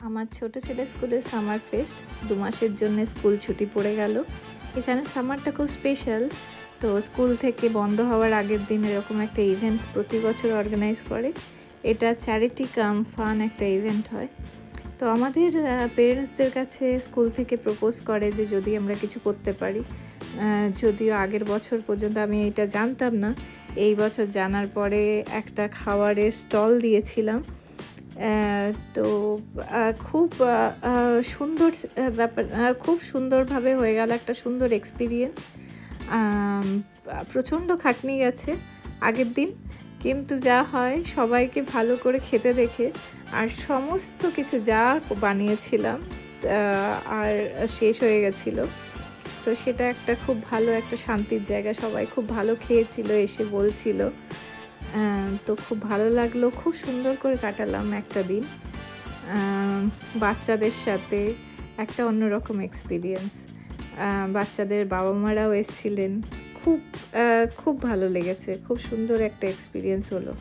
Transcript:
আমার ছোট ছেলের স্কুলে সামার ফেস্ট 2 মাসের জন্য স্কুল ছুটি পড়ে গেল। এখানে সামারটা খুব স্পেশাল। তো স্কুল থেকে বন্ধ হওয়ার আগের দিন এরকম একটা ইভেন্ট প্রতি বছর অর্গানাইজ করে। এটা চ্যারিটি কাম ফান একটা ইভেন্ট হয়। তো আমাদের পেরেন্টসদের কাছে স্কুল থেকে প্রপোজ করে যে যদি আমরা কিছু করতে পারি, যদিও আগের বছর পর্যন্ত আমি এটা জানতাম না, এই বছর জানার পরে একটা খাবারের স্টল দিয়েছিলাম। তো খুব সুন্দর ব্যাপার, খুব সুন্দরভাবে হয়ে গেল, একটা সুন্দর এক্সপিরিয়েন্স। প্রচণ্ড খাটনি গেছে আগের দিন, কিন্তু যা হয় সবাইকে ভালো করে খেতে দেখে আর সমস্ত কিছু যা বানিয়েছিলাম আর শেষ হয়ে গেছিলো। তো সেটা একটা খুব ভালো একটা শান্তির জায়গা, সবাই খুব ভালো খেয়েছিল, এসে বলছিল। তো খুব ভালো লাগলো, খুব সুন্দর করে কাটালাম একটা দিন বাচ্চাদের সাথে, একটা অন্যরকম এক্সপিরিয়েন্স। বাচ্চাদের বাবা মারাও এসেছিলেন, খুব ভালো লেগেছে, খুব সুন্দর একটা এক্সপিরিয়েন্স হলো।